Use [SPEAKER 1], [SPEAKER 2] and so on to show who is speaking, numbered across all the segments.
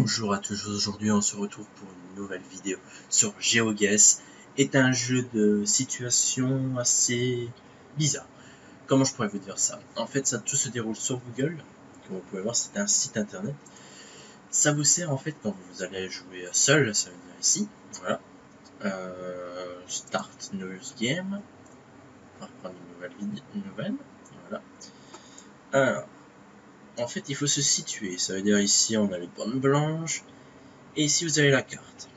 [SPEAKER 1] Bonjour à tous, aujourd'hui on se retrouve pour une nouvelle vidéo sur GeoGuess. Est un jeu de situation assez bizarre. Comment je pourrais vous dire ça? En fait, ça tout se déroule sur Google. Comme vous pouvez voir, c'est un site internet. Ça vous sert en fait quand vous allez jouer seul, ça veut dire ici. Voilà. Start News Game. On va reprendre une nouvelle. Voilà. Alors, en fait, il faut se situer. Ça veut dire ici on a les bandes blanches. Et ici vous avez la carte.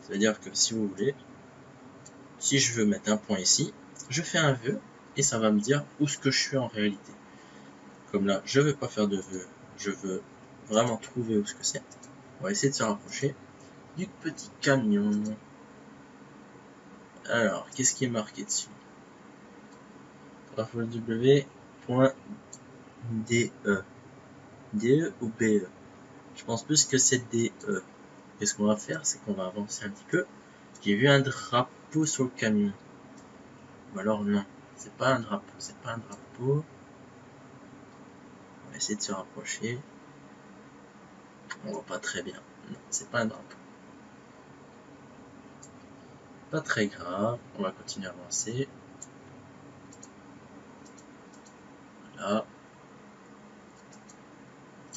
[SPEAKER 1] Ça veut dire que si vous voulez, si je veux mettre un point ici, je fais un vœu et ça va me dire où ce que je suis en réalité. Comme là, je ne veux pas faire de vœu, je veux vraiment trouver où ce que c'est. On va essayer de se rapprocher du petit camion. Alors, qu'est-ce qui est marqué dessus? www.de. DE ou BE? Je pense plus que c'est DE. Et ce qu'on va faire, c'est qu'on va avancer un petit peu. J'ai vu un drapeau sur le camion. Ou alors non, c'est pas un drapeau, c'est pas un drapeau. On va essayer de se rapprocher. On voit pas très bien. Non, c'est pas un drapeau. Pas très grave, on va continuer à avancer. Voilà.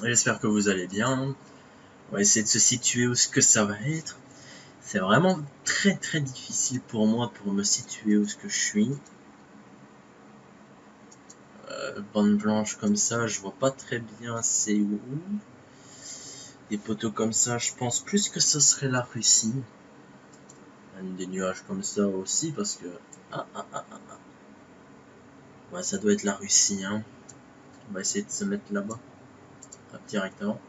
[SPEAKER 1] J'espère que vous allez bien. On va essayer de se situer où ce que ça va être. C'est vraiment très très difficile pour moi pour me situer où ce que je suis. Bande blanche comme ça, je vois pas très bien c'est où. Des poteaux comme ça, je pense plus que ce serait la Russie. Des nuages comme ça aussi parce que... Ouais, ça doit être la Russie, hein. On va essayer de se mettre là-bas. Hop, directement.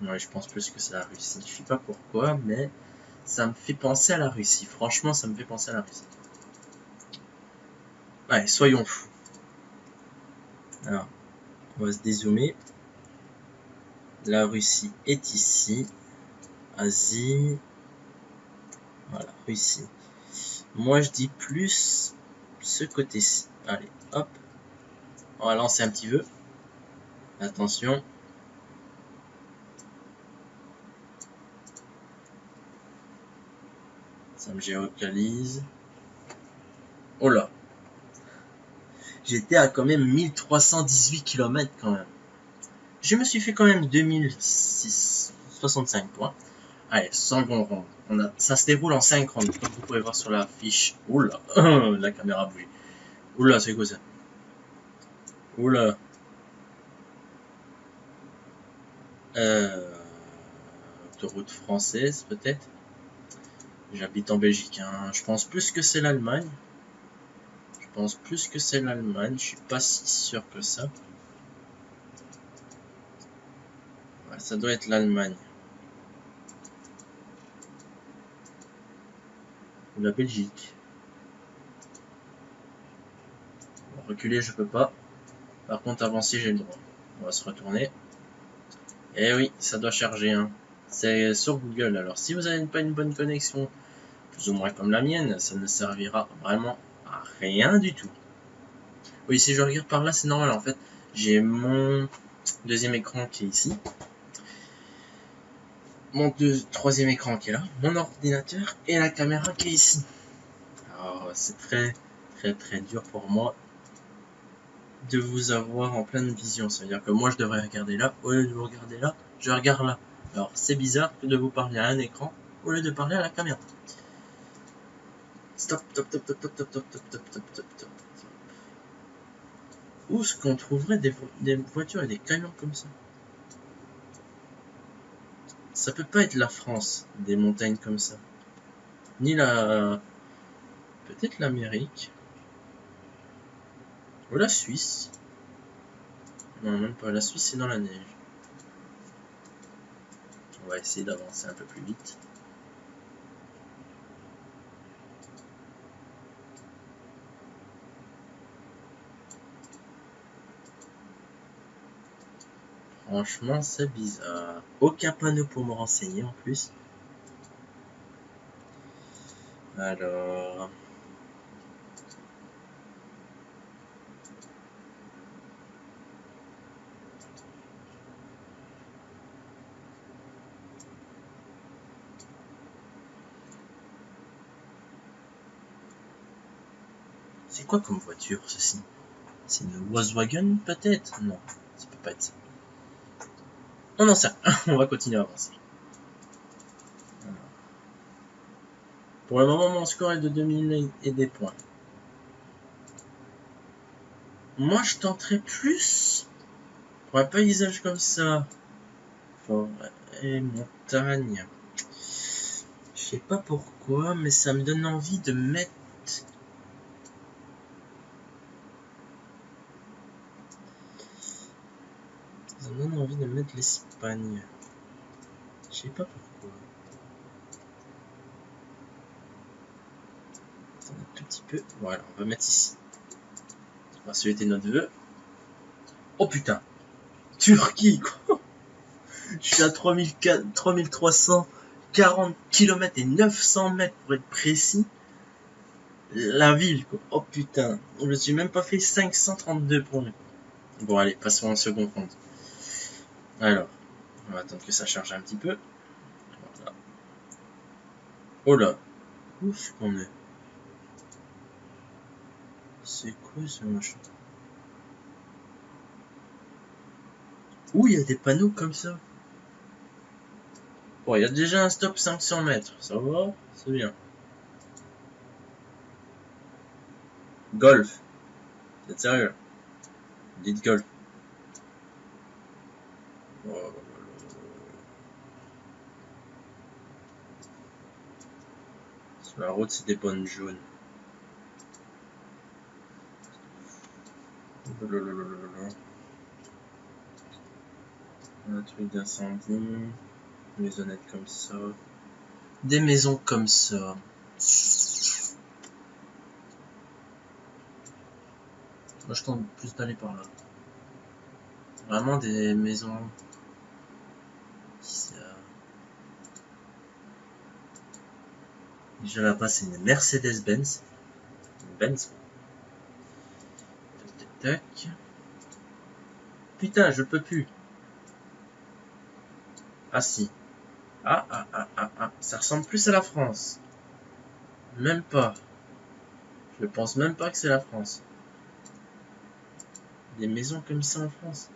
[SPEAKER 1] Ouais, je pense plus que c'est la Russie. Je sais pas pourquoi, mais ça me fait penser à la Russie. Franchement, ça me fait penser à la Russie. Allez, soyons fous. Alors, on va se dézoomer. La Russie est ici. Asie. Voilà, Russie. Moi, je dis plus ce côté-ci. Allez, hop. On va lancer un petit vœu. Attention. Ça me géolocalise. Oh là. J'étais à quand même 1318 km quand même. Je me suis fait quand même 2065 points. Allez, sans ronron. Ça se déroule en synchrone, comme vous pouvez voir sur la fiche. Oula, la caméra bouge. Oula, c'est quoi ça? Oula. Autoroute française, peut-être. J'habite en Belgique, hein. Je pense plus que c'est l'Allemagne. Je suis pas si sûr que ça. Ouais, ça doit être l'Allemagne. Ou la Belgique. Bon, reculer, je peux pas. Par contre, avancer, j'ai le droit. On va se retourner. Et oui, ça doit charger, hein. C'est sur Google. Alors, si vous n'avez pas une bonne connexion, plus ou moins comme la mienne, ça ne servira vraiment à rien du tout. Oui, si je regarde par là, c'est normal. En fait, j'ai mon deuxième écran qui est ici. Mon troisième écran qui est là. Mon ordinateur et la caméra qui est ici. Alors, c'est très, très, très dur pour moi de vous avoir en pleine vision. Ça veut dire que moi, je devrais regarder là. Au lieu de vous regarder là, je regarde là. Alors, c'est bizarre que de vous parler à un écran au lieu de parler à la caméra. Stop, stop, stop, stop, stop, stop, stop, stop, stop, stop, stop, stop. Où est-ce qu'on trouverait des voitures et des camions comme ça? Ça peut pas être la France, des montagnes comme ça. Ni la... Peut-être l'Amérique. Ou la Suisse. Non, même pas. La Suisse, c'est dans la neige. On va essayer d'avancer un peu plus vite. Franchement, c'est bizarre. Aucun panneau pour me renseigner en plus. Alors... C'est quoi comme voiture, ceci? C'est une Volkswagen, peut-être? Non, ça peut pas être ça. On en sait rien. On va continuer à avancer. Alors. Pour le moment, mon score est de 2000 et des points. Moi, je tenterais plus pour un paysage comme ça. Forêt et montagne. Je sais pas pourquoi, mais ça me donne envie de mettre... Ça me donne envie de mettre l'Espagne. Je sais pas pourquoi. Attends un tout petit peu. Voilà, on va mettre ici. On va souhaiter notre vœu. Oh putain! Turquie, quoi! Je suis à 3340 km et 900 mètres pour être précis. La ville, quoi. Oh putain. Je me suis même pas fait 532 points. Bon, allez, passons en second compte. Alors, on va attendre que ça charge un petit peu. Voilà. Oh là. Où est-ce qu'on est? C'est quoi ce machin? Ouh, il y a des panneaux comme ça. Bon, il y a déjà un stop 500 mètres. Ça va? C'est bien. Golf. Vous êtes sérieux? Dites golf. Oh. Sur la route, c'est des bonnes jaunes. Un truc d'incendie. Maisonnettes comme ça. Des maisons comme ça. Moi, je tente plus d'aller par là. Vraiment des maisons. Déjà là-bas, c'est une Mercedes-Benz. Une Benz. Tac, tac, tac. Putain, je peux plus. Ah si. Ah. Ça ressemble plus à la France. Même pas. Je pense même pas que c'est la France. Des maisons comme ça en France.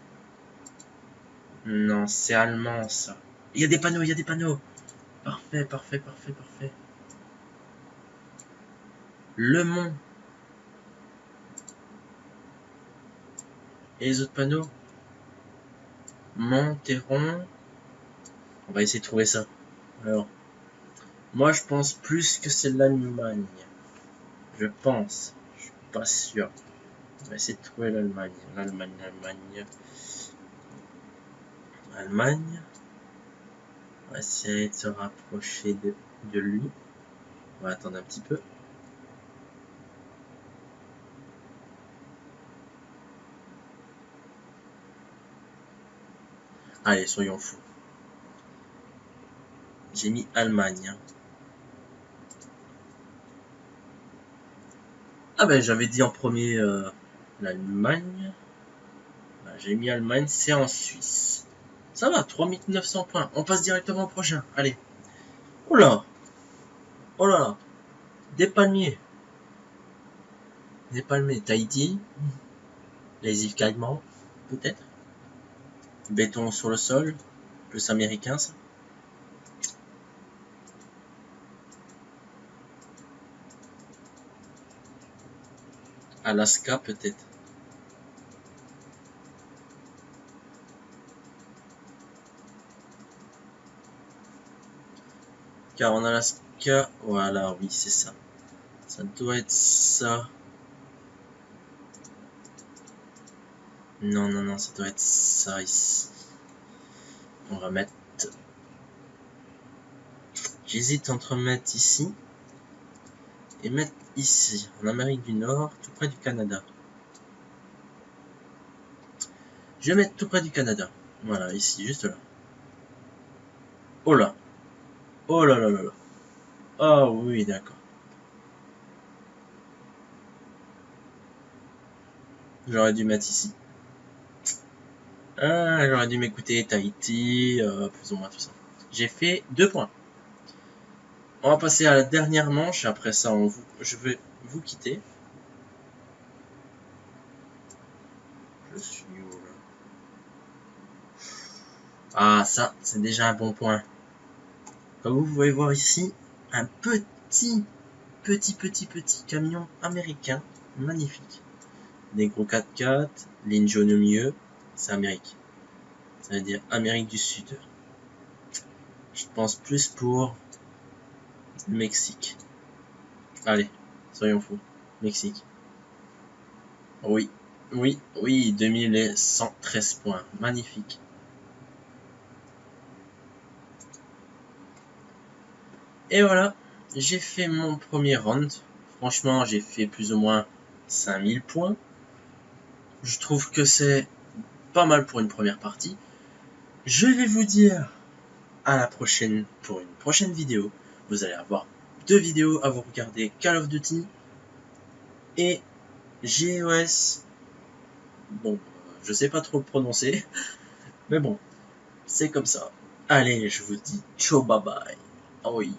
[SPEAKER 1] Non, c'est allemand ça. Il y a des panneaux, il y a des panneaux. Parfait. Le Mont. Et les autres panneaux? Montéron. On va essayer de trouver ça. Alors, moi je pense plus que c'est l'Allemagne. Je pense. Je suis pas sûr. On va essayer de trouver l'Allemagne. Allemagne. On va essayer de se rapprocher de lui. On va attendre un petit peu. Allez, soyons fous. J'ai mis Allemagne. Ah ben j'avais dit en premier l'Allemagne. Ben, j'ai mis Allemagne, c'est en Suisse. Ça va, 3900 points. On passe directement au prochain. Allez. Oula. Oh là. Des palmiers. Des palmiers. Tahiti. Les îles Caïmans. Peut-être. Béton sur le sol. Plus américain ça. Alaska peut-être. Car en Alaska, voilà, oui, c'est ça. Ça doit être ça. Non, ça doit être ça ici. On va mettre... J'hésite entre mettre ici et mettre ici, en Amérique du Nord, tout près du Canada. Je vais mettre tout près du Canada. Voilà, ici, juste là. Oh là. Oh là là là là. Ah oui, d'accord. J'aurais dû mettre ici. Ah, j'aurais dû m'écouter Tahiti, plus ou moins tout ça. J'ai fait 2 points. On va passer à la dernière manche. Après ça, je vais vous quitter. Ah, ça, c'est déjà un bon point. Comme vous pouvez voir ici, un petit camion américain, magnifique. Des gros 4x4, ligne jaune au milieu, c'est Amérique. Ça veut dire Amérique du Sud. Je pense plus pour le Mexique. Allez, soyons fous. Mexique. Oui, 2113 points. Magnifique. Et voilà, j'ai fait mon premier round. Franchement, j'ai fait plus ou moins 5000 points. Je trouve que c'est pas mal pour une première partie. Je vais vous dire à la prochaine pour une prochaine vidéo. Vous allez avoir 2 vidéos à vous regarder, Call of Duty et GOS. Bon, je sais pas trop le prononcer, mais bon, c'est comme ça. Allez, je vous dis ciao, bye bye. Oh yeah.